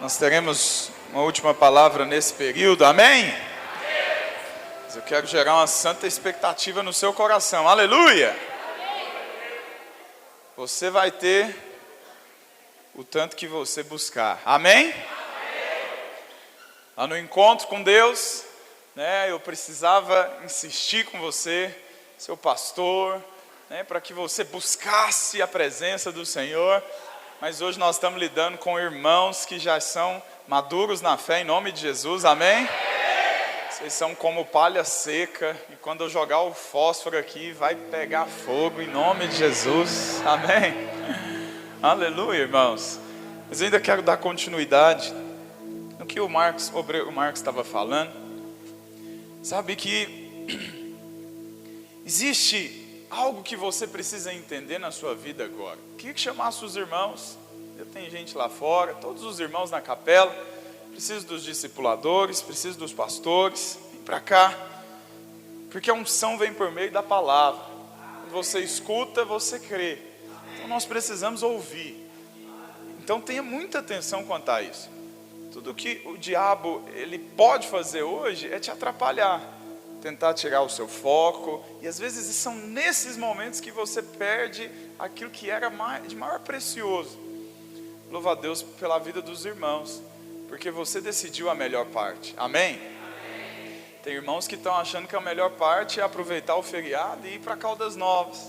Nós teremos uma última palavra nesse período, amém? Mas eu quero gerar uma santa expectativa no seu coração, aleluia! Você vai ter o tanto que você buscar, amém? Lá no encontro com Deus, eu precisava insistir com você, seu pastor, para que você buscasse a presença do Senhor. Mas hoje nós estamos lidando com irmãos que já são maduros na fé, em nome de Jesus, amém? Vocês são como palha seca, e quando eu jogar o fósforo aqui, vai pegar fogo, em nome de Jesus, amém? Aleluia, irmãos. Mas eu ainda quero dar continuidade no que o Marcos estava falando. Sabe que existe algo que você precisa entender na sua vida agora. Queria que chamasse os irmãos. Já tem gente lá fora, todos os irmãos na capela. Preciso dos discipuladores, preciso dos pastores. Vem para cá. Porque a unção vem por meio da palavra. Quando você escuta, você crê. Então nós precisamos ouvir. Então tenha muita atenção quanto a isso. Tudo que o diabo ele pode fazer hoje é te atrapalhar. Tentar tirar o seu foco, e às vezes são nesses momentos que você perde aquilo que era de maior precioso. Louva a Deus pela vida dos irmãos, porque você decidiu a melhor parte, amém? Tem irmãos que estão achando que a melhor parte é aproveitar o feriado e ir para Caldas Novas,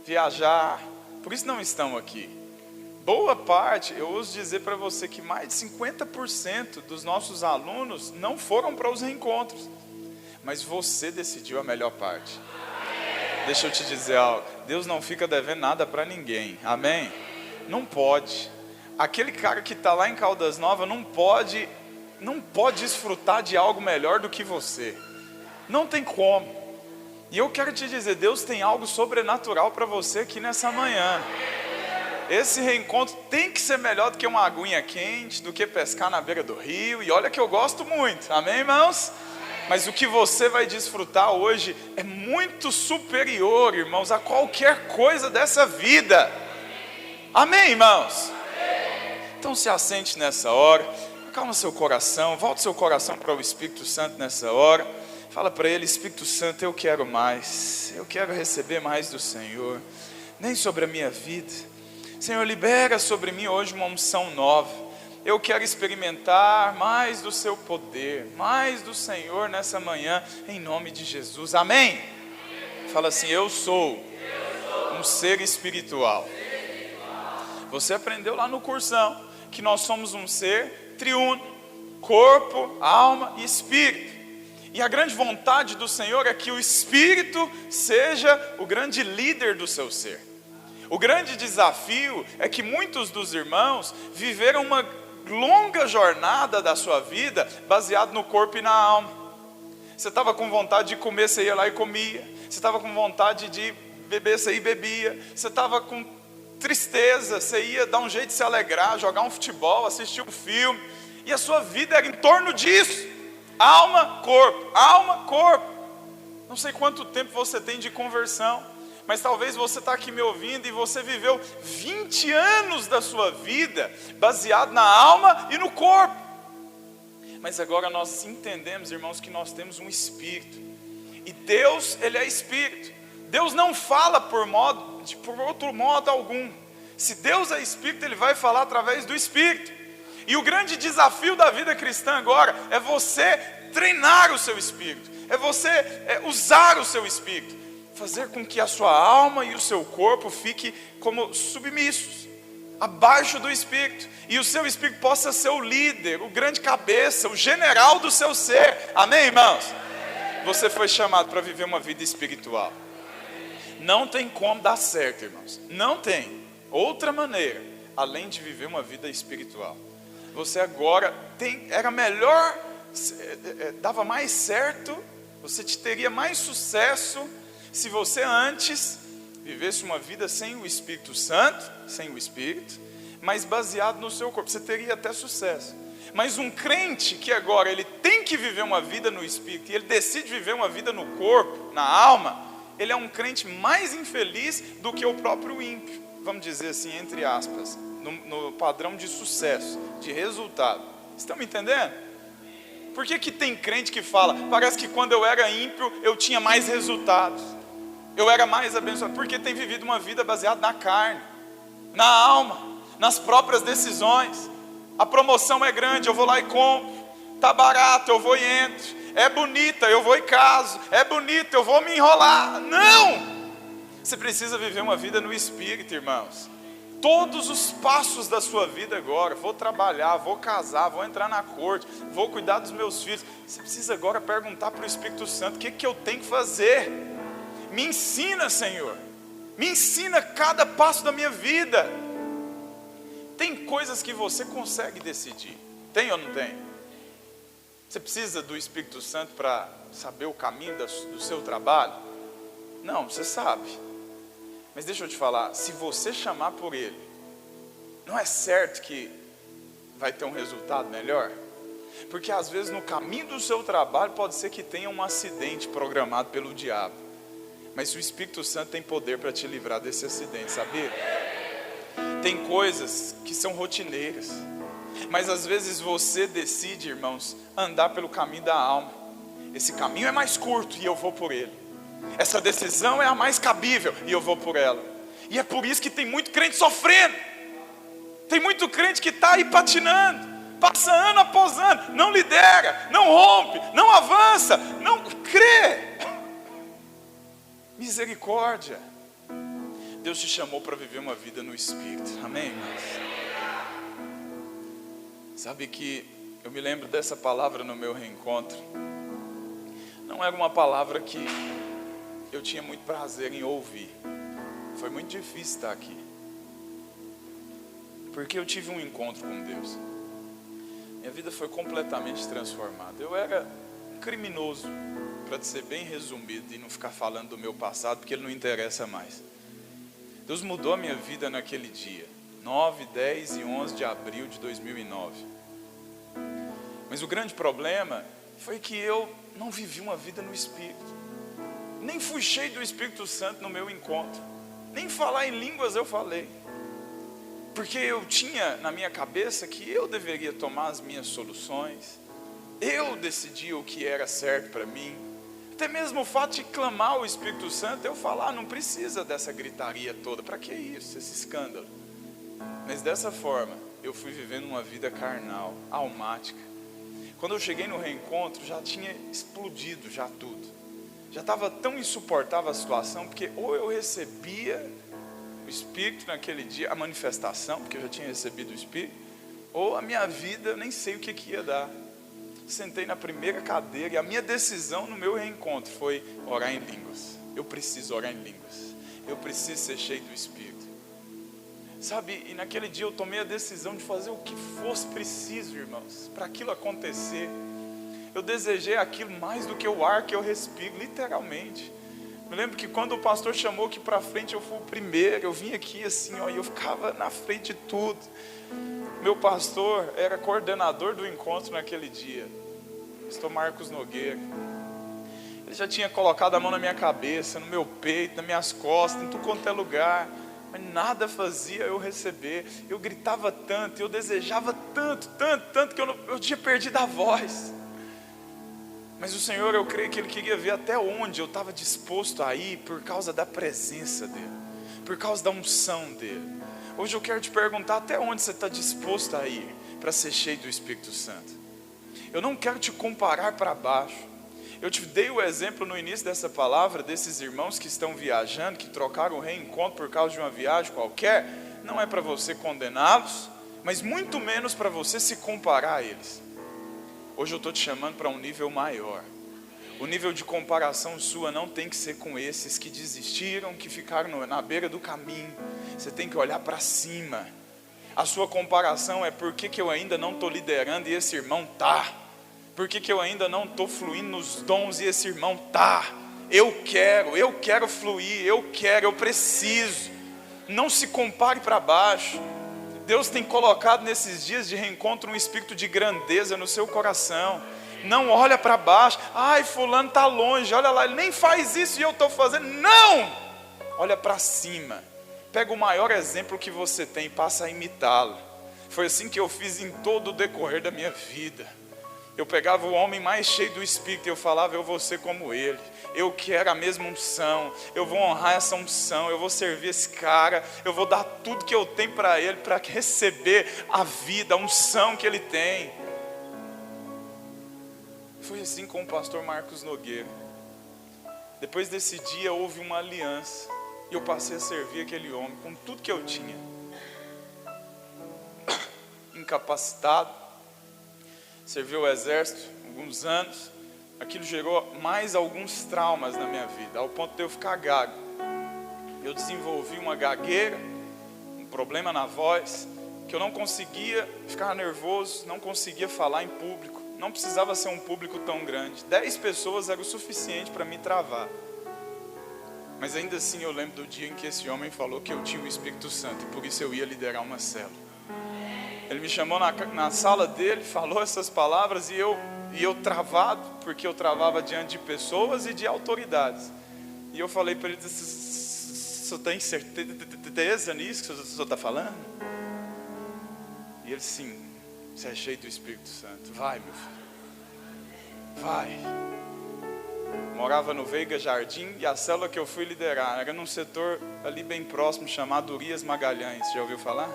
viajar, por isso não estão aqui. Boa parte, eu ouso dizer para você que mais de 50% dos nossos alunos não foram para os reencontros. Mas você decidiu a melhor parte. Deixa eu te dizer algo. Deus não fica devendo nada para ninguém. Amém? Não pode. Aquele cara que está lá em Caldas Novas não pode desfrutar de algo melhor do que você. Não tem como. E eu quero te dizer, Deus tem algo sobrenatural para você aqui nessa manhã. Esse reencontro tem que ser melhor do que uma aguinha quente, do que pescar na beira do rio. E olha que eu gosto muito. Amém, irmãos? Mas o que você vai desfrutar hoje é muito superior, irmãos, a qualquer coisa dessa vida. Amém, irmãos? Então se assente nessa hora, acalma seu coração, volte seu coração para o Espírito Santo nessa hora. Fala para ele: Espírito Santo, eu quero mais, eu quero receber mais do Senhor, nem sobre a minha vida. Senhor, libera sobre mim hoje uma unção nova. Eu quero experimentar mais do seu poder, mais do Senhor nessa manhã, em nome de Jesus, amém? Fala assim: eu sou um ser espiritual. Você aprendeu lá no cursão que nós somos um ser triuno, corpo, alma e espírito. E a grande vontade do Senhor é que o espírito seja o grande líder do seu ser. O grande desafio é que muitos dos irmãos viveram uma longa jornada da sua vida baseado no corpo e na alma. Você estava com vontade de comer, você ia lá e comia. Você estava com vontade de beber, você ia e bebia. Você estava com tristeza, você ia dar um jeito de se alegrar, jogar um futebol, assistir um filme. E a sua vida era em torno disso. Alma, corpo. Não sei quanto tempo você tem de conversão, mas talvez você está aqui me ouvindo e você viveu 20 anos da sua vida baseado na alma e no corpo. Mas agora nós entendemos, irmãos, que nós temos um espírito. E Deus, Ele é espírito. Deus não fala por outro modo algum. Se Deus é espírito, Ele vai falar através do espírito. E o grande desafio da vida cristã agora é você treinar o seu espírito. É você usar o seu espírito. Fazer com que a sua alma e o seu corpo fiquem como submissos, abaixo do Espírito, e o seu Espírito possa ser o líder, o grande cabeça, o general do seu ser, amém, irmãos? Você foi chamado para viver uma vida espiritual. Não tem como dar certo, irmãos, não tem outra maneira, além de viver uma vida espiritual. Você agora era melhor, dava mais certo, você teria mais sucesso, se você antes vivesse uma vida sem o Espírito Santo, sem o Espírito, mas baseado no seu corpo, você teria até sucesso. Mas um crente que agora ele tem que viver uma vida no Espírito, e ele decide viver uma vida no corpo, na alma, ele é um crente mais infeliz do que o próprio ímpio, vamos dizer assim, entre aspas, no padrão de sucesso, de resultado. Estão me entendendo? Por que tem crente que fala, parece que quando eu era ímpio, eu tinha mais resultados, eu era mais abençoado? Porque tem vivido uma vida baseada na carne, na alma, nas próprias decisões. A promoção é grande, eu vou lá e compro. Está barato, eu vou e entro. É bonita, eu vou e caso. É bonita, eu vou me enrolar. Não! Você precisa viver uma vida no Espírito, irmãos. Todos os passos da sua vida agora, vou trabalhar, vou casar, vou entrar na corte, vou cuidar dos meus filhos. Você precisa agora perguntar para o Espírito Santo, o que eu tenho que fazer? Me ensina, Senhor. Me ensina cada passo da minha vida. Tem coisas que você consegue decidir. Tem ou não tem? Você precisa do Espírito Santo para saber o caminho do seu trabalho? Não, você sabe. Mas deixa eu te falar, se você chamar por Ele, não é certo que vai ter um resultado melhor? Porque às vezes no caminho do seu trabalho pode ser que tenha um acidente programado pelo diabo. Mas o Espírito Santo tem poder para te livrar desse acidente, sabia? Tem coisas que são rotineiras, mas às vezes você decide, irmãos, andar pelo caminho da alma. Esse caminho é mais curto e eu vou por ele. Essa decisão é a mais cabível e eu vou por ela. E é por isso que tem muito crente sofrendo. Tem muito crente que está aí patinando, passa ano após ano, não lidera, não rompe, não avança, não crê. Misericórdia. Deus te chamou para viver uma vida no Espírito. Amém, irmãos? Sabe que eu me lembro dessa palavra no meu reencontro. Não era uma palavra que eu tinha muito prazer em ouvir. Foi muito difícil estar aqui, porque eu tive um encontro com Deus. Minha vida foi completamente transformada. Eu era um criminoso, para ser bem resumido, e não ficar falando do meu passado, porque ele não interessa mais. Deus mudou a minha vida naquele dia, 9, 10 e 11 de abril de 2009. Mas o grande problema foi que eu não vivi uma vida no Espírito. Nem fui cheio do Espírito Santo no meu encontro. Nem falar em línguas eu falei. Porque eu tinha na minha cabeça que eu deveria tomar as minhas soluções. Eu decidia o que era certo para mim. Até mesmo o fato de clamar o Espírito Santo, eu falar, não precisa dessa gritaria toda. Para que isso, esse escândalo? Mas dessa forma, eu fui vivendo uma vida carnal, almática. Quando eu cheguei no reencontro, já tinha explodido já tudo. Já estava tão insuportável a situação, porque ou eu recebia o Espírito naquele dia, a manifestação, porque eu já tinha recebido o Espírito, ou a minha vida, eu nem sei o que ia dar. Sentei na primeira cadeira e a minha decisão no meu reencontro foi orar em línguas. Eu preciso orar em línguas. Eu preciso ser cheio do Espírito. Sabe, e naquele dia eu tomei a decisão de fazer o que fosse preciso, irmãos, para aquilo acontecer. Eu desejei aquilo mais do que o ar que eu respiro, literalmente. Me lembro que quando o pastor chamou aqui para frente, eu fui o primeiro. Eu vim aqui assim, ó, e eu ficava na frente de tudo. Meu pastor era coordenador do encontro naquele dia, pastor Marcos Nogueira. Ele já tinha colocado a mão na minha cabeça, no meu peito, nas minhas costas, em tudo quanto é lugar, mas nada fazia eu receber. Eu gritava tanto, eu desejava tanto que eu tinha perdido a voz. Mas o Senhor, eu creio que Ele queria ver até onde eu estava disposto a ir por causa da presença dEle, por causa da unção dEle. Hoje eu quero te perguntar até onde você está disposto a ir para ser cheio do Espírito Santo. Eu não quero te comparar para baixo. Eu te dei o exemplo no início dessa palavra, desses irmãos que estão viajando, que trocaram o reencontro por causa de uma viagem qualquer. Não é para você condená-los, mas muito menos para você se comparar a eles. Hoje eu estou te chamando para um nível maior. O nível de comparação sua não tem que ser com esses que desistiram, que ficaram na beira do caminho. Você tem que olhar para cima. A sua comparação é por que eu ainda não estou liderando e esse irmão está. Por que eu ainda não estou fluindo nos dons e esse irmão está. Eu quero fluir, eu preciso. Não se compare para baixo. Deus tem colocado nesses dias de reencontro um espírito de grandeza no seu coração. Não olha para baixo. Ai, fulano está longe, olha lá, ele nem faz isso e eu estou fazendo. Não! Olha para cima. Pega o maior exemplo que você tem e passa a imitá-lo. Foi assim que eu fiz em todo o decorrer da minha vida. Eu pegava o homem mais cheio do Espírito e eu falava, eu vou ser como ele. Eu quero a mesma unção, eu vou honrar essa unção, eu vou servir esse cara, eu vou dar tudo que eu tenho para ele, para receber a vida, a unção que ele tem. Foi assim com o pastor Marcos Nogueira. Depois desse dia houve uma aliança, e eu passei a servir aquele homem com tudo que eu tinha. Incapacitado, servi o exército alguns anos. Aquilo gerou mais alguns traumas na minha vida, ao ponto de eu ficar gago. Eu desenvolvi uma gagueira, um problema na voz, que eu não conseguia ficar nervoso, não conseguia falar em público. Não precisava ser um público tão grande. 10 pessoas era o suficiente para me travar. Mas ainda assim eu lembro do dia em que esse homem falou que eu tinha o Espírito Santo, e por isso eu ia liderar uma célula. Ele me chamou na sala dele, falou essas palavras, e eu travado, porque eu travava diante de pessoas e de autoridades. E eu falei para ele, o senhor tem certeza nisso que o senhor está falando? E ele, sim, você é cheio do Espírito Santo. Vai, meu filho, vai. Morava no Veiga Jardim, e a célula que eu fui liderar era num setor ali bem próximo, chamado Urias Magalhães. Já ouviu falar?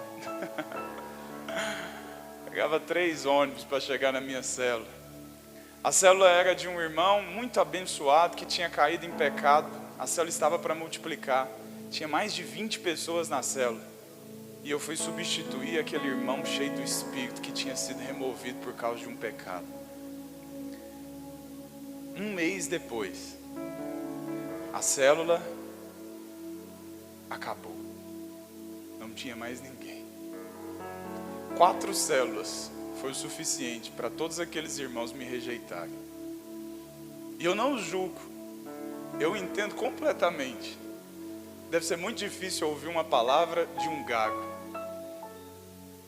Pegava 3 ônibus para chegar na minha célula. A célula era de um irmão muito abençoado que tinha caído em pecado. A célula estava para multiplicar. Tinha mais de 20 pessoas na célula. E eu fui substituir aquele irmão cheio do Espírito que tinha sido removido por causa de um pecado. Um mês depois, a célula acabou. Não tinha mais ninguém. 4 células foi o suficiente para todos aqueles irmãos me rejeitarem. E eu não os julgo, eu entendo completamente. Deve ser muito difícil ouvir uma palavra de um gago,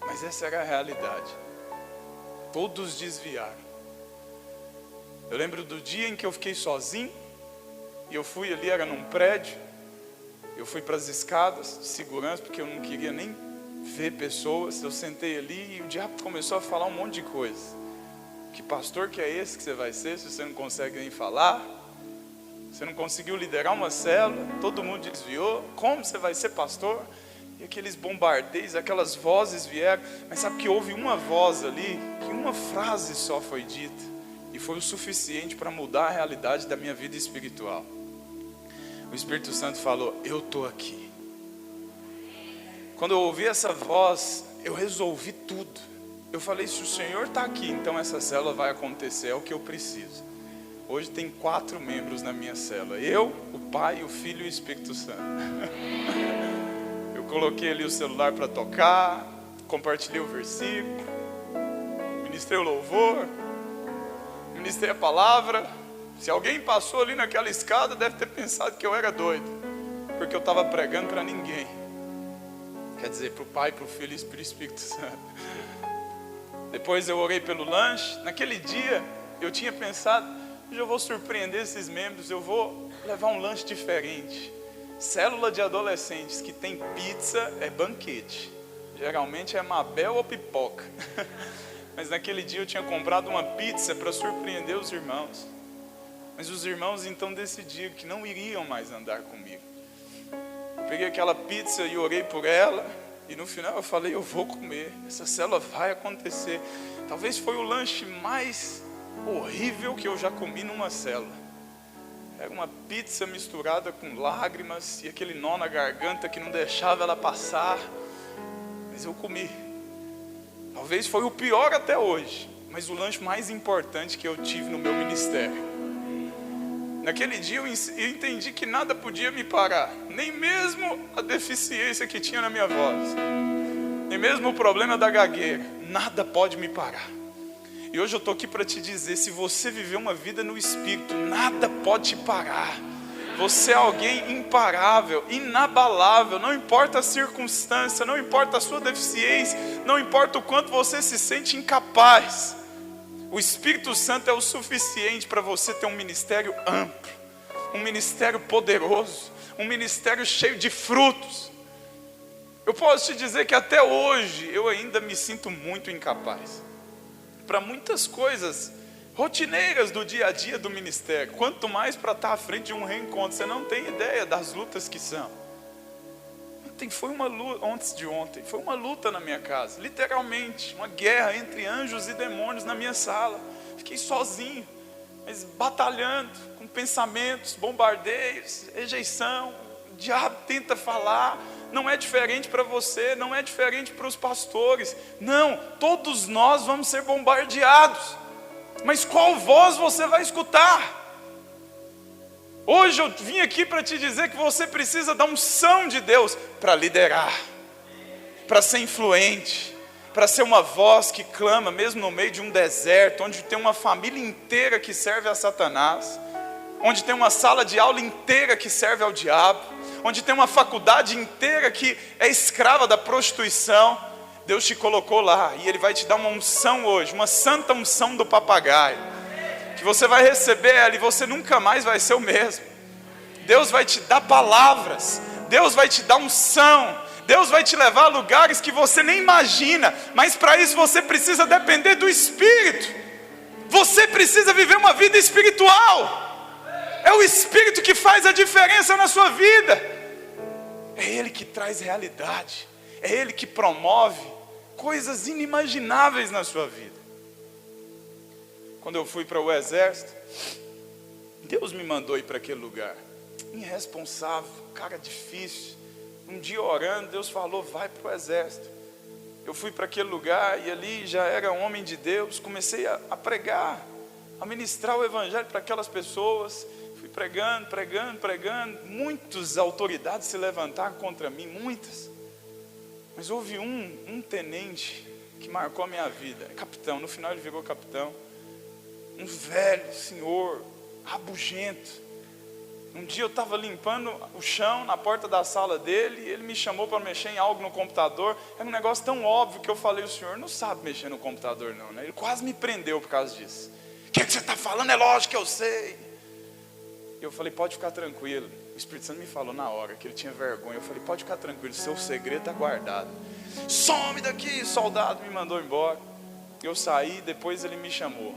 mas essa era a realidade. Todos desviaram. Eu lembro do dia em que eu fiquei sozinho, e eu fui ali, era num prédio, eu fui para as escadas de segurança, porque eu não queria nem ver pessoas. Eu sentei ali e o diabo começou a falar um monte de coisa. Que pastor que é esse que você vai ser, se você não consegue nem falar? Você não conseguiu liderar uma célula, todo mundo desviou, como você vai ser pastor? E aqueles bombardeios, aquelas vozes vieram, mas sabe que houve uma voz ali, que uma frase só foi dita, e foi o suficiente para mudar a realidade da minha vida espiritual. O Espírito Santo falou, eu estou aqui. Quando eu ouvi essa voz, eu resolvi tudo. Eu falei, se o Senhor está aqui, então essa célula vai acontecer, é o que eu preciso. Hoje tem 4 membros na minha célula. Eu, o Pai, o Filho e o Espírito Santo. Eu coloquei ali o celular para tocar, compartilhei o versículo, ministrei o louvor, ministrei a palavra. Se alguém passou ali naquela escada, deve ter pensado que eu era doido, porque eu estava pregando para ninguém. Quer dizer, para o Pai, para o Filho e para o Espírito Santo. Depois eu orei pelo lanche. Naquele dia eu tinha pensado, hoje eu vou surpreender esses membros, eu vou levar um lanche diferente. Célula de adolescentes que tem pizza é banquete. Geralmente é Mabel ou pipoca. Mas naquele dia eu tinha comprado uma pizza para surpreender os irmãos. Mas os irmãos então decidiram que não iriam mais andar comigo. Eu peguei aquela pizza e orei por ela. E no final eu falei, eu vou comer. Essa célula vai acontecer. Talvez foi o lanche mais horrível que eu já comi numa célula. Era uma pizza misturada com lágrimas e aquele nó na garganta que não deixava ela passar. Mas eu comi. Talvez foi o pior até hoje, mas o lanche mais importante que eu tive no meu ministério. Naquele dia eu entendi que nada podia me parar, nem mesmo a deficiência que tinha na minha voz, nem mesmo o problema da gagueira. Nada pode me parar. E hoje eu estou aqui para te dizer, se você viver uma vida no Espírito, nada pode te parar. Você é alguém imparável, inabalável, não importa a circunstância, não importa a sua deficiência, não importa o quanto você se sente incapaz. O Espírito Santo é o suficiente para você ter um ministério amplo, um ministério poderoso, um ministério cheio de frutos. Eu posso te dizer que até hoje eu ainda me sinto muito incapaz para muitas coisas rotineiras do dia a dia do ministério, quanto mais para estar à frente de um reencontro. Você não tem ideia das lutas que são. Foi uma luta, antes de ontem, foi uma luta na minha casa, literalmente, uma guerra entre anjos e demônios na minha sala. Fiquei sozinho, mas batalhando com pensamentos, bombardeios, rejeição. O diabo tenta falar. Não é diferente para você, não é diferente para os pastores. Não, todos nós vamos ser bombardeados. Mas qual voz você vai escutar? Hoje eu vim aqui para te dizer que você precisa da unção de Deus para liderar, para ser influente, para ser uma voz que clama mesmo no meio de um deserto, onde tem uma família inteira que serve a Satanás, onde tem uma sala de aula inteira que serve ao diabo, onde tem uma faculdade inteira que é escrava da prostituição. Deus te colocou lá e Ele vai te dar uma unção hoje, uma santa unção do papagaio, que você vai receber ela e você nunca mais vai ser o mesmo. Deus vai te dar palavras, Deus vai te dar unção, Deus vai te levar a lugares que você nem imagina, mas para isso você precisa depender do Espírito. Você precisa viver uma vida espiritual. É o Espírito que faz a diferença na sua vida. É Ele que traz realidade, é Ele que promove coisas inimagináveis na sua vida. Quando eu fui para o exército, Deus me mandou ir para aquele lugar. Irresponsável, cara difícil. Um dia orando, Deus falou, vai para o exército. Eu fui para aquele lugar e ali já era um homem de Deus. Comecei a pregar, a ministrar o evangelho para aquelas pessoas. Fui pregando. Muitas autoridades se levantaram contra mim, muitas. Mas houve um tenente que marcou a minha vida. Capitão, no final ele virou capitão. Um velho senhor, rabugento. Um dia eu estava limpando o chão na porta da sala dele, e ele me chamou para mexer em algo no computador. Era um negócio tão óbvio que eu falei, o senhor não sabe mexer no computador não, né? Ele quase me prendeu por causa disso. O que você está falando? É lógico que eu sei. E eu falei, pode ficar tranquilo. O Espírito Santo me falou na hora que ele tinha vergonha. Eu falei, pode ficar tranquilo, seu segredo está guardado. Some daqui, soldado, me mandou embora. Eu saí, depois ele me chamou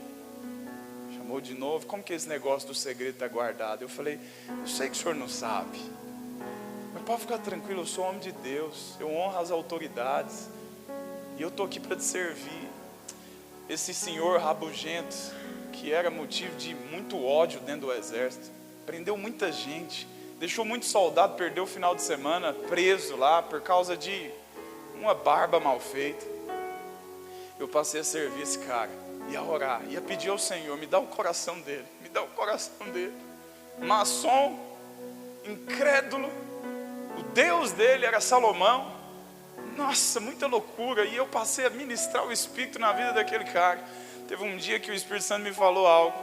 de novo. Como que esse negócio do segredo está guardado? Eu falei, eu sei que o senhor não sabe, mas pode ficar tranquilo, eu sou homem de Deus, eu honro as autoridades, e eu estou aqui para te servir. Esse senhor rabugento, que era motivo de muito ódio dentro do exército, prendeu muita gente, deixou muito soldado perder o final de semana preso lá, por causa de uma barba mal feita. Eu passei a servir esse cara, ia orar, ia pedir ao Senhor, me dá o coração dele, maçom, incrédulo, o Deus dele era Salomão. Nossa, muita loucura. E eu passei a ministrar o Espírito na vida daquele cara. Teve um dia que o Espírito Santo me falou algo,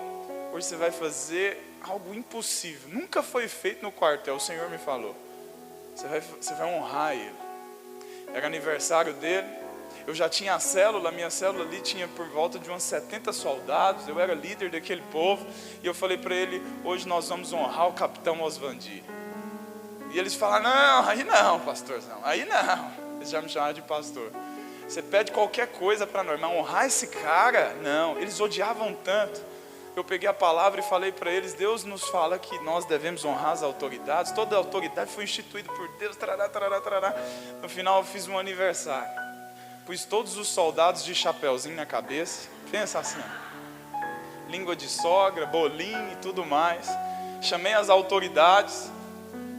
hoje você vai fazer algo impossível, nunca foi feito no quartel. O Senhor me falou, você vai honrar ele. Era aniversário dele. Eu já tinha a célula, minha célula ali tinha por volta de uns 70 soldados, eu era líder daquele povo, e eu falei para ele, hoje nós vamos honrar o capitão Osvandir. E eles falaram, não, aí não, pastorzão, aí não. Eles já me chamaram de pastor. Você pede qualquer coisa para nós, mas honrar esse cara, não. Eles odiavam tanto. Eu peguei a palavra e falei para eles, Deus nos fala que nós devemos honrar as autoridades, toda a autoridade foi instituída por Deus, tarará, tarará, tarará. No final eu fiz um aniversário. Pus todos os soldados de chapéuzinho na cabeça, pensa assim, língua de sogra, bolinho e tudo mais. Chamei as autoridades,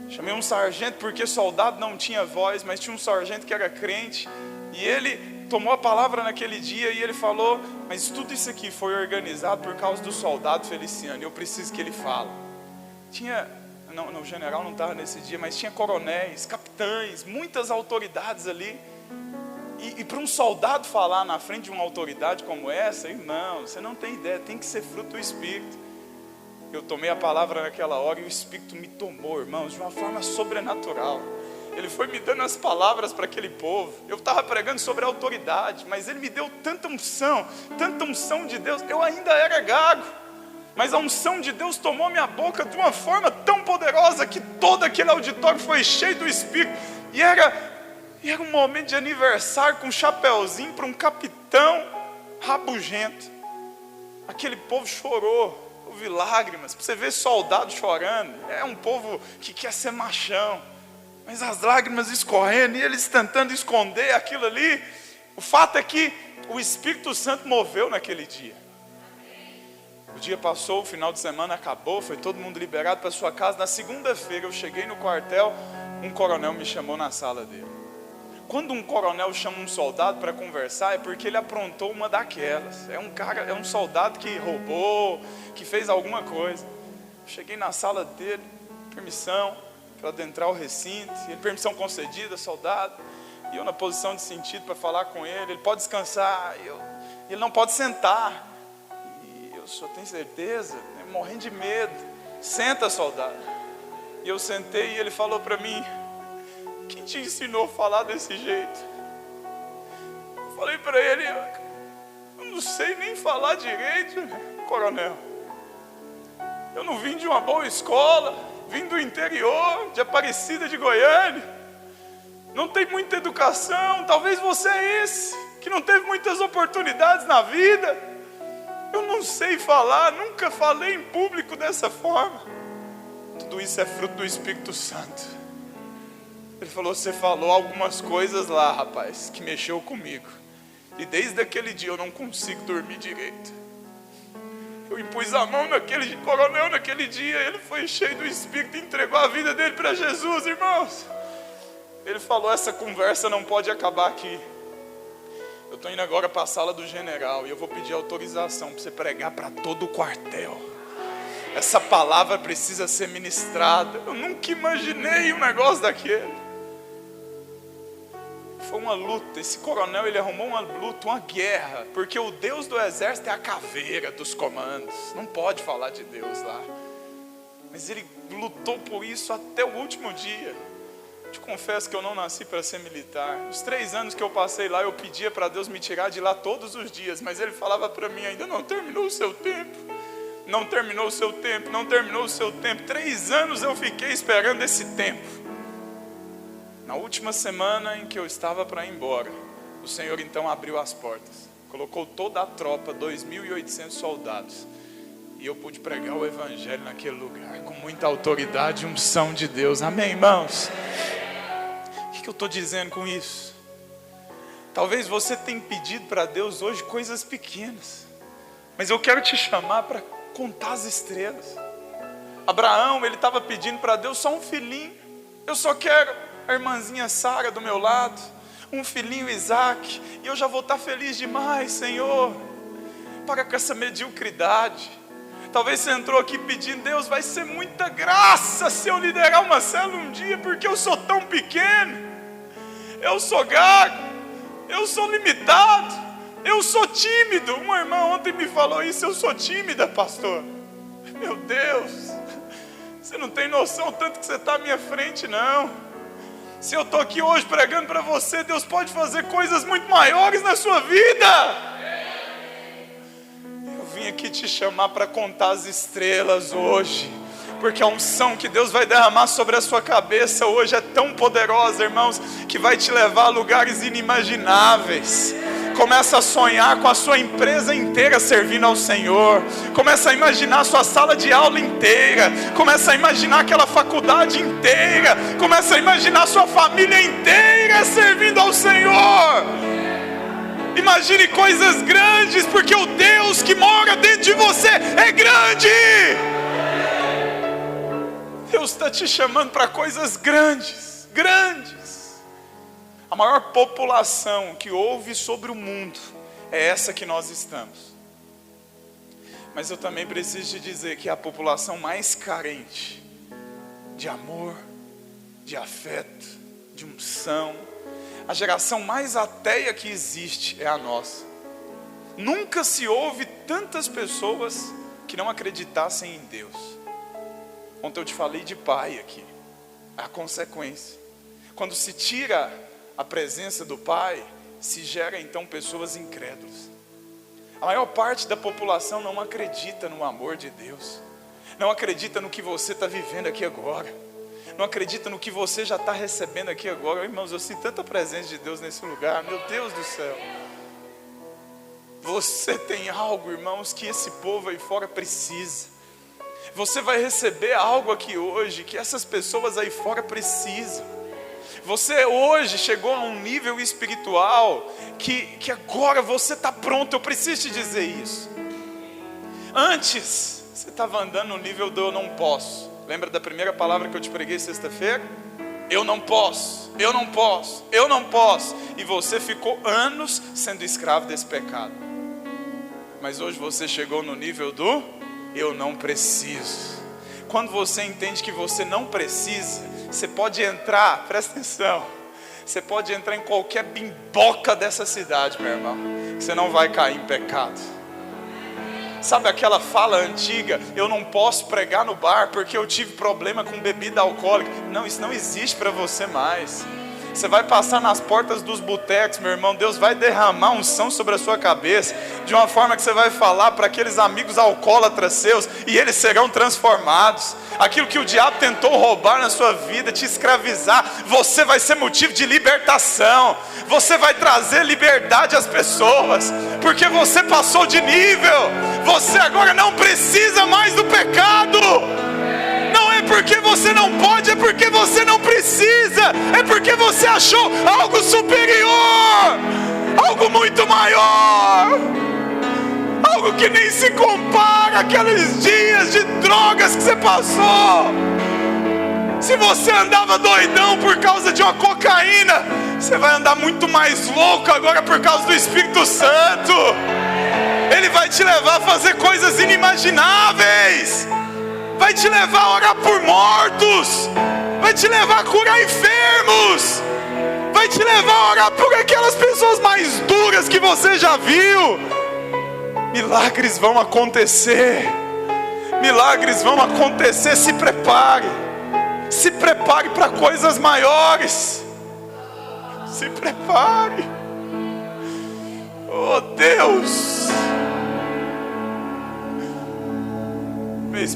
chamei um sargento, porque soldado não tinha voz, mas tinha um sargento que era crente, e ele tomou a palavra naquele dia, e ele falou, mas tudo isso aqui foi organizado por causa do soldado Feliciano, eu preciso que ele fale. O general não estava nesse dia, mas tinha coronéis, capitães, muitas autoridades ali. E para um soldado falar na frente de uma autoridade como essa, irmão, você não tem ideia, tem que ser fruto do Espírito. Eu tomei a palavra naquela hora e o Espírito me tomou, irmãos, de uma forma sobrenatural. Ele foi me dando as palavras para aquele povo. Eu estava pregando sobre a autoridade, mas ele me deu tanta unção de Deus. Eu ainda era gago, mas a unção de Deus tomou minha boca de uma forma tão poderosa que todo aquele auditório foi cheio do Espírito. E era E era um momento de aniversário com um chapéuzinho para um capitão rabugento. Aquele povo chorou, houve lágrimas. Para você ver soldado chorando, é um povo que quer ser machão, mas as lágrimas escorrendo e eles tentando esconder aquilo ali. O fato é que o Espírito Santo moveu naquele dia. O dia passou, o final de semana acabou, foi todo mundo liberado para sua casa. Na segunda-feira eu cheguei no quartel, um coronel me chamou na sala dele. Quando um coronel chama um soldado para conversar, é porque ele aprontou uma daquelas. É um soldado que roubou, que fez alguma coisa. Cheguei na sala dele, permissão para adentrar o recinto, permissão concedida, soldado. E eu na posição de sentido para falar com ele pode descansar, ele não pode sentar. E eu só tenho certeza, morrendo de medo. Senta, soldado. E eu sentei e ele falou para mim: quem te ensinou a falar desse jeito? Eu falei para ele: eu não sei nem falar direito, coronel. Eu não vim de uma boa escola, vim do interior, de Aparecida de Goiânia. Não tem muita educação, talvez você é esse, que não teve muitas oportunidades na vida. Eu não sei falar, nunca falei em público dessa forma. Tudo isso é fruto do Espírito Santo. Ele falou: você falou algumas coisas lá, rapaz, que mexeu comigo. E desde aquele dia eu não consigo dormir direito. Eu impus a mão naquele coronel naquele dia, ele foi cheio do Espírito e entregou a vida dele para Jesus, irmãos. Ele falou: essa conversa não pode acabar aqui. Eu estou indo agora para a sala do general e eu vou pedir autorização para você pregar para todo o quartel. Essa palavra precisa ser ministrada. Eu nunca imaginei um negócio daquele. Foi uma luta. Esse coronel, ele arrumou uma luta, uma guerra, porque o Deus do exército é a caveira dos comandos. Não pode falar de Deus lá. Mas ele lutou por isso até o último dia. Te confesso que eu não nasci para ser militar. Os 3 anos que eu passei lá, eu pedia para Deus me tirar de lá todos os dias, mas Ele falava para mim: ainda não terminou o seu tempo. Não terminou o seu tempo, não terminou o seu tempo. 3 anos eu fiquei esperando esse tempo. Na última semana em que eu estava para ir embora, o Senhor então abriu as portas, colocou toda a tropa, 2.800 soldados, e eu pude pregar o Evangelho naquele lugar, com muita autoridade e unção de Deus. Amém, irmãos? O que eu estou dizendo com isso? Talvez você tenha pedido para Deus hoje coisas pequenas, mas eu quero te chamar para contar as estrelas. Abraão, ele estava pedindo para Deus só um filhinho. Eu só quero a irmãzinha Sara do meu lado, um filhinho Isaac, e eu já vou estar feliz demais, Senhor. Para com essa mediocridade. Talvez você entrou aqui pedindo: Deus, vai ser muita graça se eu liderar uma célula um dia, porque eu sou tão pequeno, eu sou gago, eu sou limitado, eu sou tímido. Uma irmã ontem me falou isso: eu sou tímida, pastor. Meu Deus, você não tem noção tanto que você está à minha frente, não. Se eu estou aqui hoje pregando para você, Deus pode fazer coisas muito maiores na sua vida. Vim aqui te chamar para contar as estrelas hoje, porque a unção que Deus vai derramar sobre a sua cabeça hoje é tão poderosa, irmãos, que vai te levar a lugares inimagináveis. Começa a sonhar com a sua empresa inteira servindo ao Senhor. Começa a imaginar a sua sala de aula inteira. Começa a imaginar aquela faculdade inteira. Começa a imaginar a sua família inteira servindo ao Senhor. Imagine coisas grandes, porque o Deus que mora dentro de você é grande. Deus está te chamando para coisas grandes, grandes. A maior população que ouve sobre o mundo é essa que nós estamos. Mas eu também preciso te dizer que a população mais carente de amor, de afeto, de unção, a geração mais ateia que existe é a nossa. Nunca se ouve tantas pessoas que não acreditassem em Deus. Ontem eu te falei de pai aqui. É a consequência. Quando se tira a presença do pai, se gera então pessoas incrédulas. A maior parte da população não acredita no amor de Deus. Não acredita no que você está vivendo aqui agora. não acredita no que você já está recebendo aqui agora. Irmãos, eu sinto tanta presença de Deus nesse lugar, meu Deus do céu. Você tem algo, irmãos, que esse povo aí fora precisa. Você vai receber algo aqui hoje que essas pessoas aí fora precisam. Você hoje chegou a um nível espiritual que agora você está pronto. Eu preciso te dizer isso. Antes, você estava andando no nível do eu não posso. Lembra da primeira palavra que eu te preguei sexta-feira? Eu não posso, eu não posso, eu não posso. E você ficou anos sendo escravo desse pecado. Mas hoje você chegou no nível do eu não preciso. Quando você entende que você não precisa, você pode entrar, presta atenção, você pode entrar em qualquer bimboca dessa cidade, meu irmão, que você não vai cair em pecado. Sabe aquela fala antiga, eu não posso pregar no bar porque eu tive problema com bebida alcoólica? Não, isso não existe para você mais. Você vai passar nas portas dos botecos, meu irmão, Deus vai derramar unção sobre a sua cabeça, de uma forma que você vai falar para aqueles amigos alcoólatras seus, e eles serão transformados. Aquilo que o diabo tentou roubar na sua vida, te escravizar, você vai ser motivo de libertação. Você vai trazer liberdade às pessoas, porque você passou de nível. Você agora não precisa mais do pecado. Não é porque você não pode, é porque você não precisa. É porque você achou algo superior, algo muito maior, algo que nem se compara àqueles dias de drogas que você passou. Se você andava doidão por causa de uma cocaína, você vai andar muito mais louco agora por causa do Espírito Santo. Ele vai te levar a fazer coisas inimagináveis. Vai te levar a orar por mortos. Vai te levar a curar enfermos. Vai te levar a orar por aquelas pessoas mais duras que você já viu. Milagres vão acontecer. Milagres vão acontecer. Se prepare. Se prepare para coisas maiores. Se prepare. Oh Deus. Mês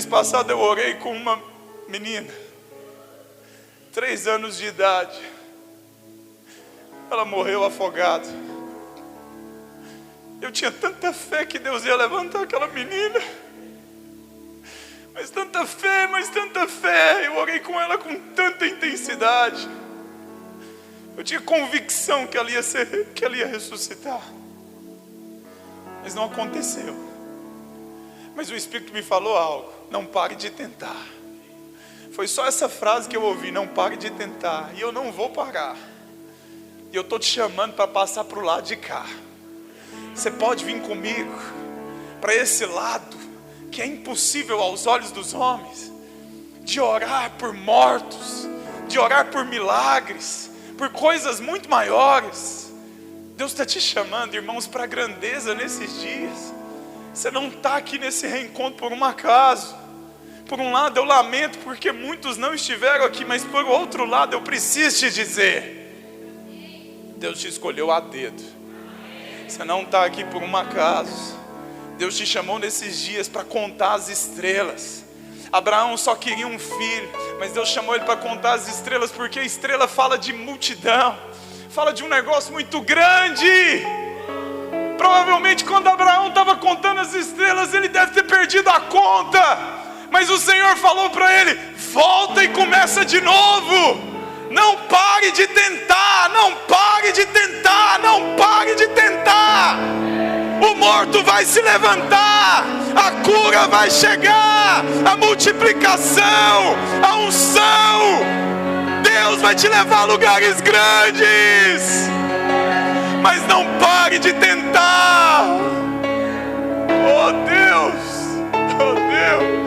passado eu orei com uma menina, 3 anos de idade. Ela morreu afogada. Eu tinha tanta fé que Deus ia levantar aquela menina. Mas tanta fé. Eu orei com ela com tanta intensidade. Eu tinha convicção que ela ia ressuscitar. Mas não aconteceu. Mas o Espírito me falou algo: não pare de tentar. Foi só essa frase que eu ouvi: não pare de tentar. E eu não vou parar. E eu estou te chamando para passar para o lado de cá. Você pode vir comigo para esse lado que é impossível aos olhos dos homens, de orar por mortos, de orar por milagres, por coisas muito maiores. Deus está te chamando, irmãos, para a grandeza nesses dias. Você não está aqui nesse reencontro por um acaso. Por um lado eu lamento porque muitos não estiveram aqui, mas por outro lado eu preciso te dizer, Deus te escolheu a dedo. Você não está aqui por um acaso. Deus te chamou nesses dias para contar as estrelas. Abraão só queria um filho, mas Deus chamou ele para contar as estrelas, porque a estrela fala de multidão, fala de um negócio muito grande. Provavelmente quando Abraão estava contando as estrelas, ele deve ter perdido a conta, mas o Senhor falou para ele: volta e começa de novo. Não pare de tentar, não pare de tentar, não pare de tentar. O morto vai se levantar, a cura vai chegar, a multiplicação, a unção. Deus vai te levar a lugares grandes. Mas não pare de tentar. Oh Deus, oh Deus.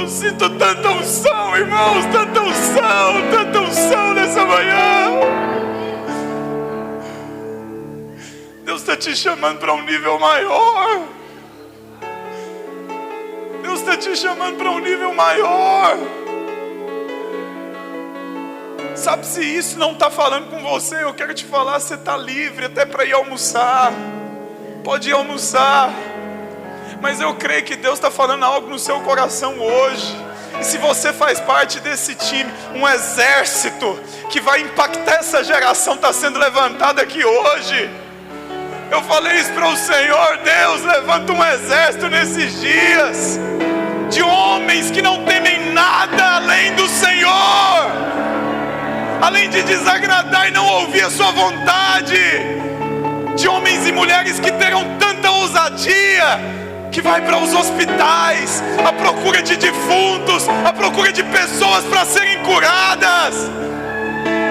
Eu sinto tanta unção, irmãos, tanta unção nessa manhã. Deus está te chamando para um nível maior. Deus está te chamando para um nível maior. Sabe, se isso não está falando com você, eu quero te falar, você está livre até para ir almoçar. Pode ir almoçar. Mas eu creio que Deus está falando algo no seu coração hoje. E se você faz parte desse time, um exército que vai impactar essa geração está sendo levantado aqui hoje. Eu falei isso para o Senhor: Deus, levanta um exército nesses dias, de homens que não temem nada além do Senhor, além de desagradar e não ouvir a sua vontade, de homens e mulheres que terão tanta ousadia, que vai para os hospitais à procura de defuntos, à procura de pessoas para serem curadas,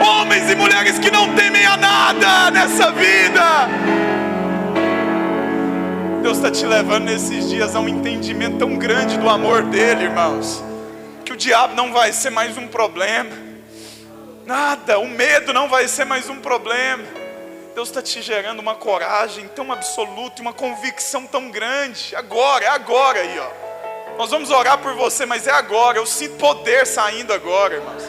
homens e mulheres que não temem a nada nessa vida. Deus está te levando nesses dias a um entendimento tão grande do amor dele, irmãos, que o diabo não vai ser mais um problema, nada, o medo não vai ser mais um problema. Deus está te gerando uma coragem tão absoluta, uma convicção tão grande. Agora, é agora aí, ó. Nós vamos orar por você, mas é agora. Eu sinto poder saindo agora, irmãos,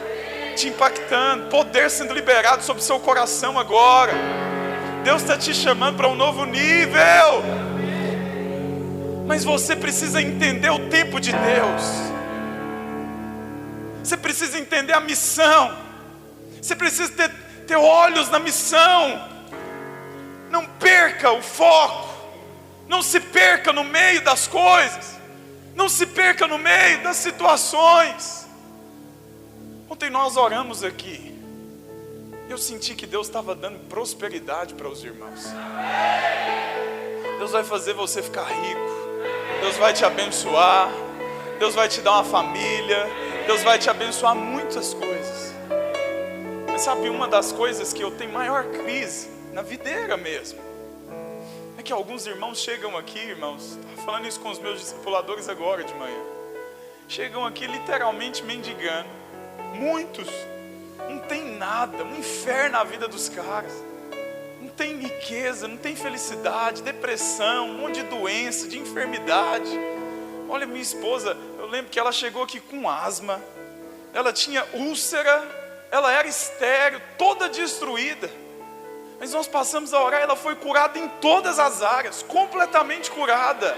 te impactando, poder sendo liberado sobre o seu coração agora. Deus está te chamando para um novo nível. Mas você precisa entender o tempo de Deus. Você precisa entender a missão. Você precisa ter olhos na missão. Não perca o foco. Não se perca no meio das coisas. Não se perca no meio das situações. Ontem nós oramos aqui. Eu senti que Deus estava dando prosperidade para os irmãos. Deus vai fazer você ficar rico. Deus vai te abençoar. Deus vai te dar uma família. Deus vai te abençoar muitas coisas. Mas sabe, uma das coisas que eu tenho maior crise na videira mesmo, é que alguns irmãos chegam aqui, irmãos, estava falando isso com os meus discipuladores agora de manhã, chegam aqui literalmente mendigando. Muitos não tem nada, um inferno na vida dos caras, não tem riqueza, não tem felicidade, depressão, um monte de doença, de enfermidade. Olha, minha esposa, eu lembro que ela chegou aqui com asma, ela tinha úlcera, ela era estéril, toda destruída. Mas nós passamos a orar, ela foi curada em todas as áreas, completamente curada.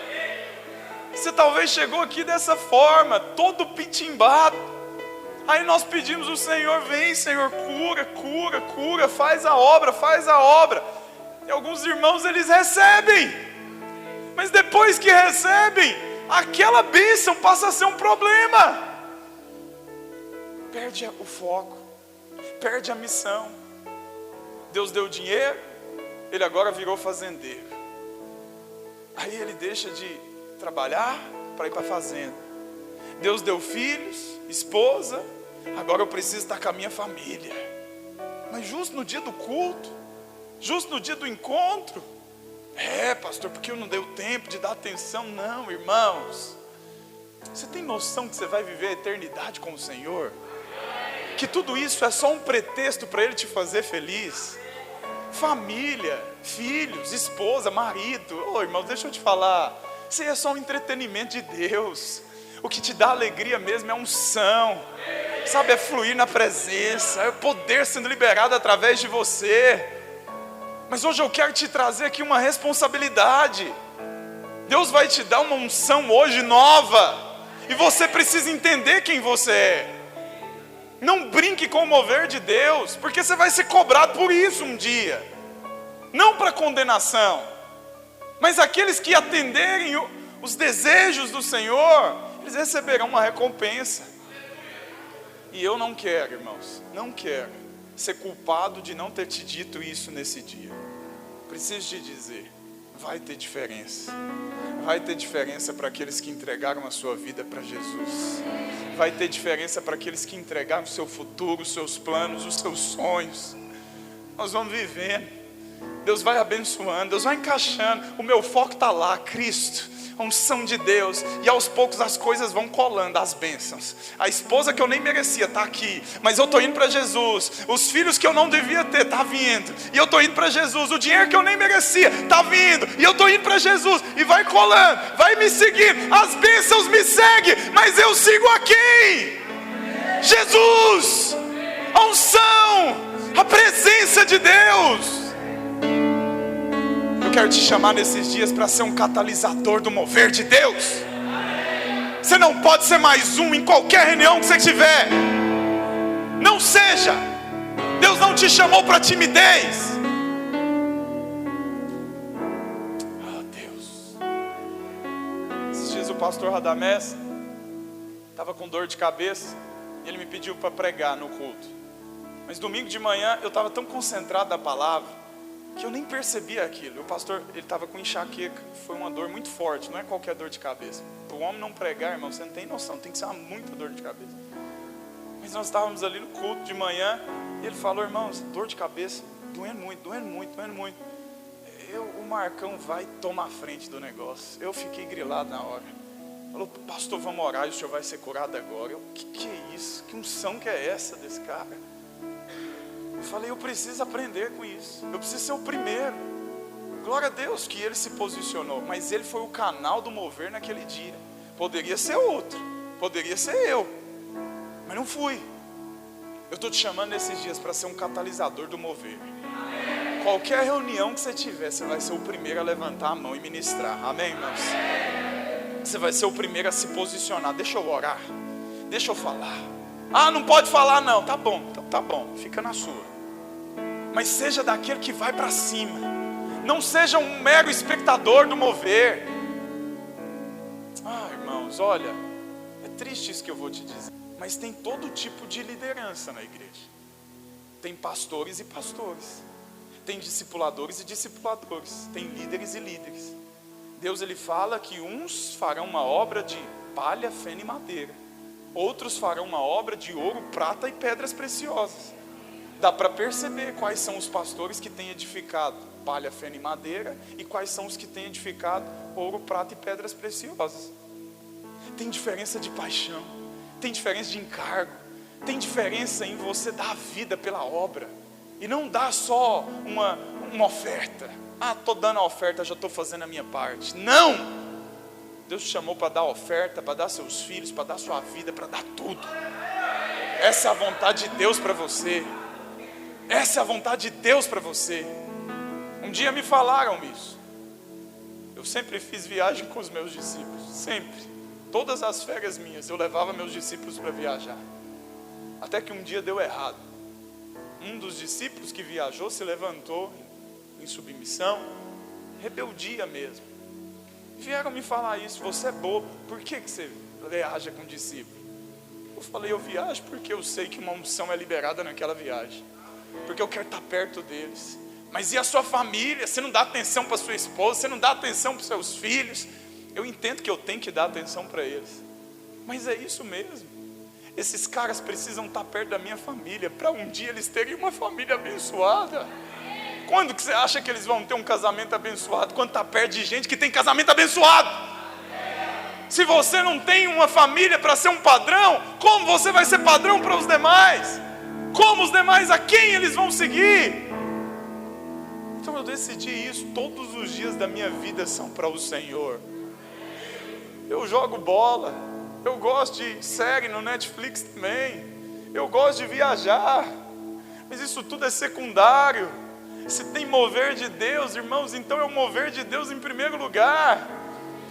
Você talvez chegou aqui dessa forma, todo pitimbado. Aí nós pedimos ao Senhor: vem, Senhor, cura, cura, cura, faz a obra, faz a obra. E alguns irmãos, eles recebem, mas depois que recebem, aquela bênção passa a ser um problema. Perde o foco, perde a missão. Deus deu dinheiro, ele agora virou fazendeiro. Aí ele deixa de trabalhar para ir para a fazenda. Deus deu filhos, esposa, agora eu preciso estar com a minha família. Mas justo no dia do culto, justo no dia do encontro, pastor, porque eu não dei o tempo de dar atenção. Não, irmãos, você tem noção que você vai viver a eternidade com o Senhor? Que tudo isso é só um pretexto para Ele te fazer feliz? Família, filhos, esposa, marido. Irmãos, deixa eu te falar, isso aí é só um entretenimento de Deus. O que te dá alegria mesmo é unção, sabe, é fluir na presença, é o poder sendo liberado através de você. Mas hoje eu quero te trazer aqui uma responsabilidade. Deus vai te dar uma unção hoje nova, e você precisa entender quem você é. Não brinque com o mover de Deus, porque você vai ser cobrado por isso um dia. Não para condenação, mas aqueles que atenderem os desejos do Senhor, eles receberão uma recompensa. E eu não quero, irmãos, não quero ser culpado de não ter te dito isso nesse dia. Preciso te dizer, vai ter diferença. Vai ter diferença para aqueles que entregaram a sua vida para Jesus. Vai ter diferença para aqueles que entregaram o seu futuro, os seus planos, os seus sonhos. Nós vamos vivendo. Deus vai abençoando, Deus vai encaixando. O meu foco está lá, Cristo, a unção de Deus. E aos poucos as coisas vão colando, as bênçãos. A esposa que eu nem merecia está aqui, mas eu estou indo para Jesus. Os filhos que eu não devia ter, está vindo, e eu estou indo para Jesus. O dinheiro que eu nem merecia, está vindo, e eu estou indo para Jesus. E vai colando, vai me seguindo. As bênçãos me seguem, mas eu sigo a quem? Jesus, a unção, a presença de Deus. Eu quero te chamar nesses dias para ser um catalisador do mover de Deus. Você não pode ser mais um em qualquer reunião que você tiver. Não seja. Deus não te chamou para timidez. Ah, Deus. Esses dias o pastor Radamés estava com dor de cabeça e ele me pediu para pregar no culto. Mas domingo de manhã eu estava tão concentrado na palavra que eu nem percebia aquilo. O pastor, ele estava com enxaqueca. Foi uma dor muito forte, não é qualquer dor de cabeça. Para o homem não pregar, irmão, você não tem noção, tem que ser uma muita dor de cabeça. Mas nós estávamos ali no culto de manhã e ele falou: irmãos, dor de cabeça, doendo muito, doendo muito, doendo muito. O Marcão vai tomar a frente do negócio. Eu fiquei grilado na hora. Falou: pastor, vamos orar e o senhor vai ser curado agora. Eu, que é isso? Que unção que é essa desse cara? Eu falei: eu preciso aprender com isso. Eu preciso ser o primeiro. Glória a Deus que ele se posicionou. Mas ele foi o canal do mover naquele dia. Poderia ser outro. Poderia ser eu. Mas não fui. Eu estou te chamando nesses dias para ser um catalisador do mover. Qualquer reunião que você tiver, você vai ser o primeiro a levantar a mão e ministrar. Amém, irmãos? Você vai ser o primeiro a se posicionar. Deixa eu orar. Deixa eu falar. Ah, não pode falar não. Tá bom, então tá bom. Fica na sua. Mas seja daquele que vai para cima. Não seja um mero espectador do mover. Ah, irmãos, olha, é triste isso que eu vou te dizer. Mas tem todo tipo de liderança na igreja. Tem pastores e pastores. Tem discipuladores e discipuladores. Tem líderes e líderes. Deus, ele fala que uns farão uma obra de palha, feno e madeira. Outros farão uma obra de ouro, prata e pedras preciosas. Dá para perceber quais são os pastores que têm edificado palha, feno e madeira, e quais são os que têm edificado ouro, prata e pedras preciosas. Tem diferença de paixão, tem diferença de encargo, tem diferença em você dar a vida pela obra, e não dar só uma oferta. Ah, estou dando a oferta, já estou fazendo a minha parte. Não! Deus te chamou para dar oferta, para dar seus filhos, para dar sua vida, para dar tudo. Essa é a vontade de Deus para você. Essa é a vontade de Deus para você. Um dia me falaram isso. Eu sempre fiz viagem com os meus discípulos. Sempre. Todas as férias minhas eu levava meus discípulos para viajar. Até que um dia deu errado. Um dos discípulos que viajou se levantou em submissão, rebeldia mesmo. Vieram me falar isso: você é bobo, por que você viaja com discípulo? Eu falei: eu viajo porque eu sei que uma unção é liberada naquela viagem, porque eu quero estar perto deles. Mas e a sua família? Você não dá atenção para sua esposa, você não dá atenção para os seus filhos. Eu entendo que eu tenho que dar atenção para eles, mas é isso mesmo. Esses caras precisam estar perto da minha família, para um dia eles terem uma família abençoada. Quando que você acha que eles vão ter um casamento abençoado? Quando está perto de gente que tem casamento abençoado. Se você não tem uma família para ser um padrão, como você vai ser padrão para os demais? Como os demais, a quem eles vão seguir? Então eu decidi isso. Todos os dias da minha vida são para o Senhor. Eu jogo bola, eu gosto de série no Netflix também, eu gosto de viajar, mas isso tudo é secundário. Se tem mover de Deus, irmãos, então é o mover de Deus em primeiro lugar.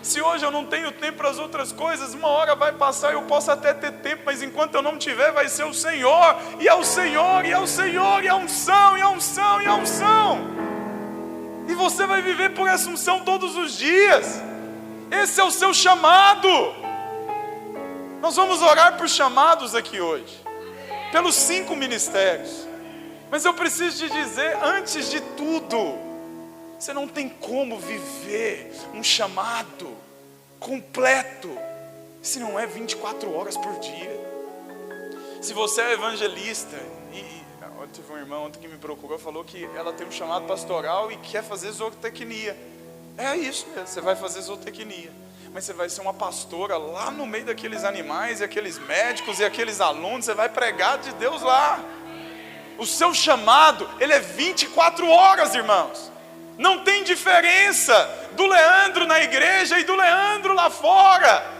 Se hoje eu não tenho tempo para as outras coisas, uma hora vai passar, eu posso até ter tempo, mas enquanto eu não tiver, vai ser o Senhor, e é o Senhor, e é o Senhor, e a unção, e a unção, e a unção. E você vai viver por essa unção todos os dias. Esse é o seu chamado. Nós vamos orar por chamados aqui hoje, pelos 5 ministérios. Mas eu preciso te dizer, antes de tudo, você não tem como viver um chamado completo se não é 24 horas por dia. Se você é evangelista, teve um irmão ontem que me procurou, falou que ela tem um chamado pastoral e quer fazer zootecnia. É isso mesmo, você vai fazer zootecnia, mas você vai ser uma pastora lá no meio daqueles animais e aqueles médicos e aqueles alunos. Você vai pregar de Deus lá. O seu chamado, ele é 24 horas, irmãos. Não tem diferença do Leandro na igreja e do Leandro lá fora.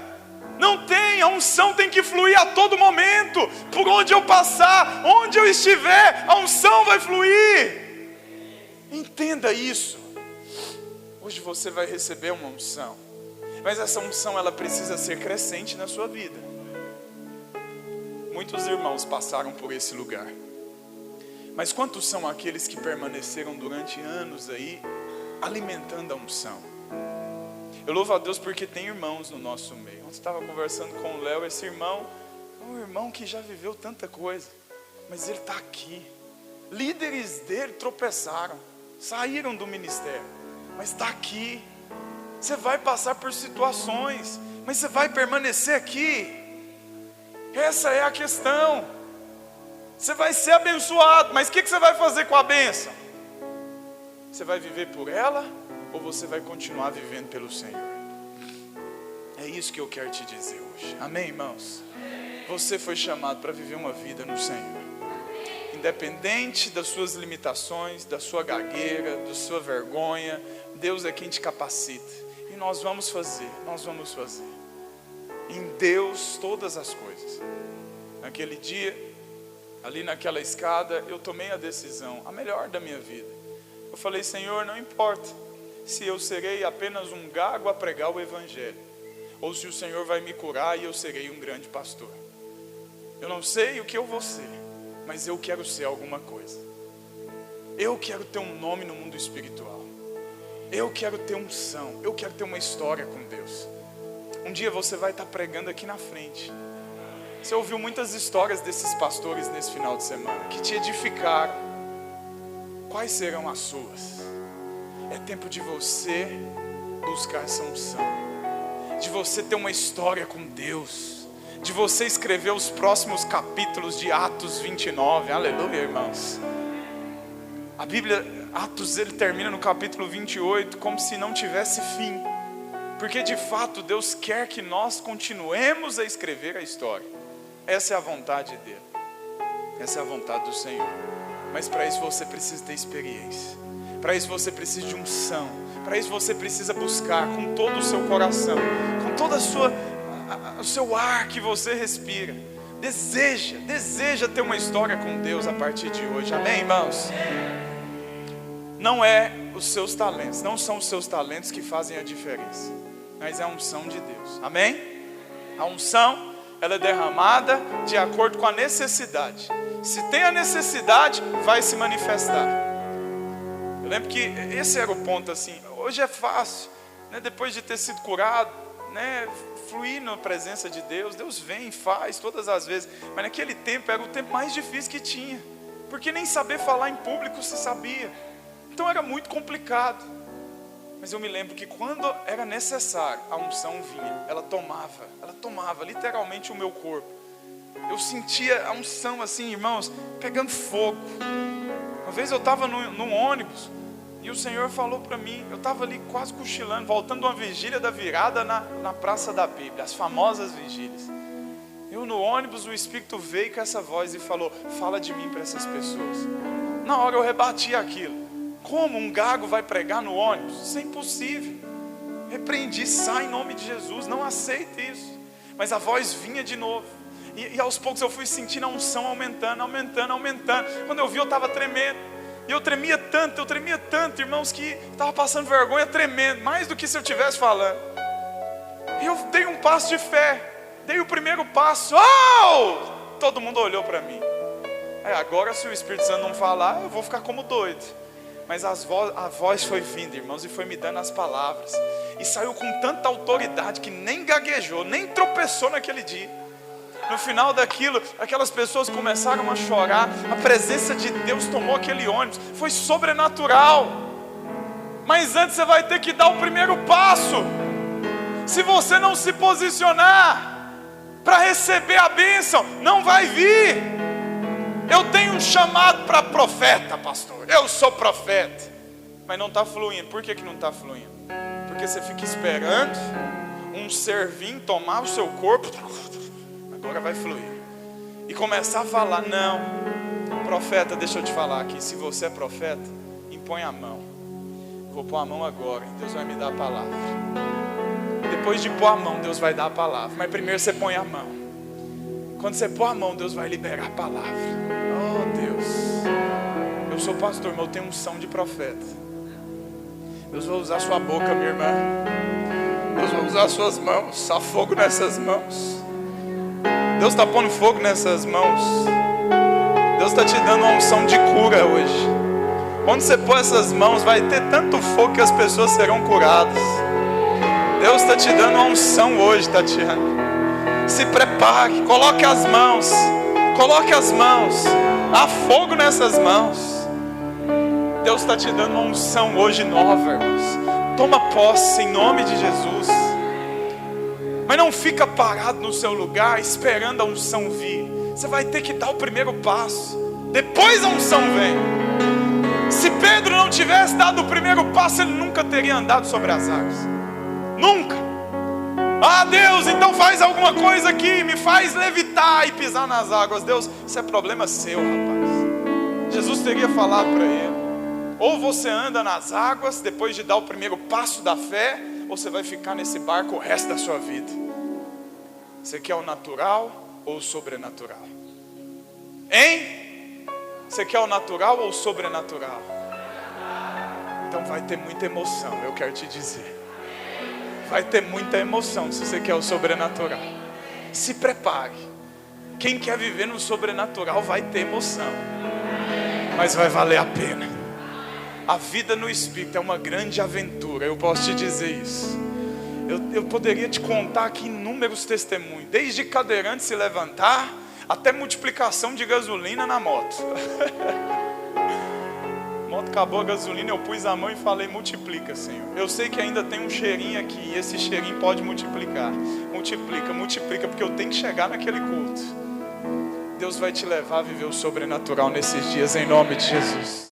Não tem, a unção tem que fluir a todo momento. Por onde eu passar, onde eu estiver, a unção vai fluir. Entenda isso. Hoje você vai receber uma unção, mas essa unção ela precisa ser crescente na sua vida. Muitos irmãos passaram por esse lugar, mas quantos são aqueles que permaneceram durante anos aí alimentando a unção? Eu louvo a Deus porque tem irmãos no nosso meio. Ontem estava conversando com o Léo, esse irmão é um irmão que já viveu tanta coisa, mas ele está aqui. Líderes dele tropeçaram, saíram do ministério, mas está aqui. Você vai passar por situações, mas você vai permanecer aqui. Essa é a questão. Você vai ser abençoado, mas o que você vai fazer com a bênção? Você vai viver por ela ou você vai continuar vivendo pelo Senhor? É isso que eu quero te dizer hoje. Amém, irmãos? Você foi chamado para viver uma vida no Senhor. Independente das suas limitações, da sua gagueira, da sua vergonha, Deus é quem te capacita. E nós vamos fazer. Em Deus todas as coisas. Naquele dia, ali naquela escada, eu tomei a decisão, a melhor da minha vida. Eu falei, Senhor, não importa se eu serei apenas um gago a pregar o Evangelho, ou se o Senhor vai me curar e eu serei um grande pastor. Eu não sei o que eu vou ser, mas eu quero ser alguma coisa. Eu quero ter um nome no mundo espiritual. Eu quero ter unção. Eu quero ter uma história com Deus. Um dia você vai estar pregando aqui na frente. Você ouviu muitas histórias desses pastores nesse final de semana que te edificaram. Quais serão as suas? É tempo de você buscar essa unção, de você ter uma história com Deus, de você escrever os próximos capítulos de Atos 29. Aleluia, irmãos. A Bíblia, Atos, ele termina no capítulo 28 como se não tivesse fim, porque de fato Deus quer que nós continuemos a escrever a história. Essa é a vontade dele, essa é a vontade do Senhor. Mas para isso você precisa ter experiência, para isso você precisa de unção, para isso você precisa buscar com todo o seu coração, com toda o seu ar que você respira. Deseja ter uma história com Deus a partir de hoje. Amém, irmãos? Não é os seus talentos, não são os seus talentos que fazem a diferença, mas é a unção de Deus. Amém? A unção, ela é derramada de acordo com a necessidade. Se tem a necessidade, vai se manifestar. Eu lembro que esse era o ponto assim. Hoje é fácil, né? Depois de ter sido curado, né? Fluir na presença de Deus. Deus vem e faz todas as vezes. Mas naquele tempo era o tempo mais difícil que tinha, porque nem saber falar em público se sabia. Então era muito complicado. Mas eu me lembro que quando era necessário, a unção vinha. Ela tomava literalmente o meu corpo. Eu sentia a unção assim, irmãos, pegando fogo. Uma vez eu estava num ônibus e o Senhor falou para mim, eu estava ali quase cochilando, voltando de uma vigília da virada na Praça da Bíblia, as famosas vigílias. Eu no ônibus, o Espírito veio com essa voz e falou, fala de mim para essas pessoas. Na hora eu rebati aquilo. Como um gago vai pregar no ônibus? Isso é impossível. Repreendi, sai em nome de Jesus, não aceite isso. Mas a voz vinha de novo. E aos poucos eu fui sentindo a unção aumentando. Quando eu vi, eu estava tremendo. E eu tremia tanto, irmãos, que estava passando vergonha tremendo, mais do que se eu estivesse falando. E eu dei um passo de fé. Dei o primeiro passo. Oh! Todo mundo olhou para mim. Agora, se o Espírito Santo não falar, eu vou ficar como doido. Mas a voz foi vindo, irmãos, e foi me dando as palavras. E saiu com tanta autoridade que nem gaguejou, nem tropeçou naquele dia. No final daquilo, aquelas pessoas começaram a chorar. A presença de Deus tomou aquele ônibus. Foi sobrenatural. Mas antes você vai ter que dar o primeiro passo. Se você não se posicionar para receber a bênção, não vai vir. Eu tenho um chamado para profeta, pastor. Eu sou profeta. Mas não está fluindo. Por que não está fluindo? Porque você fica esperando um ser vir tomar o seu corpo. Agora vai fluir. E começar a falar, não, profeta, deixa eu te falar aqui. Se você é profeta, impõe a mão. Vou pôr a mão agora, Deus vai me dar a palavra. Depois de pôr a mão, Deus vai dar a palavra. Mas primeiro você põe a mão. Quando você pôr a mão, Deus vai liberar a palavra. Oh Deus, eu sou pastor, mas eu tenho unção de profeta. Deus vai usar sua boca, minha irmã. Deus vai usar suas mãos. Há fogo nessas mãos. Deus está pondo fogo nessas mãos. Deus está te dando uma unção de cura hoje. Quando você pôr essas mãos, vai ter tanto fogo que as pessoas serão curadas. Deus está te dando uma unção hoje, Tatiana. Se prepare, coloque as mãos. Coloque as mãos. Há fogo nessas mãos. Deus está te dando uma unção hoje nova, irmãos. Toma posse em nome de Jesus. Mas não fica parado no seu lugar esperando a unção vir. Você vai ter que dar o primeiro passo. Depois a unção vem. Se Pedro não tivesse dado o primeiro passo, ele nunca teria andado sobre as águas. Nunca. Ah, Deus, então faz alguma coisa aqui, me faz levitar e pisar nas águas. Deus, isso é problema seu, rapaz. Jesus teria falado para ele: ou você anda nas águas depois de dar o primeiro passo da fé, ou você vai ficar nesse barco o resto da sua vida. Você quer o natural ou o sobrenatural? Hein? Você quer o natural ou o sobrenatural? Então vai ter muita emoção, eu quero te dizer. Vai ter muita emoção se você quer o sobrenatural. Se prepare. Quem quer viver no sobrenatural vai ter emoção, mas vai valer a pena. A vida no Espírito é uma grande aventura, eu posso te dizer isso. Eu poderia te contar aqui inúmeros testemunhos, desde cadeirante se levantar, até multiplicação de gasolina na moto. Moto acabou a gasolina, eu pus a mão e falei: multiplica, Senhor. Eu sei que ainda tem um cheirinho aqui, e esse cheirinho pode multiplicar. Multiplica, multiplica, porque eu tenho que chegar naquele culto. Deus vai te levar a viver o sobrenatural nesses dias, em nome de Jesus.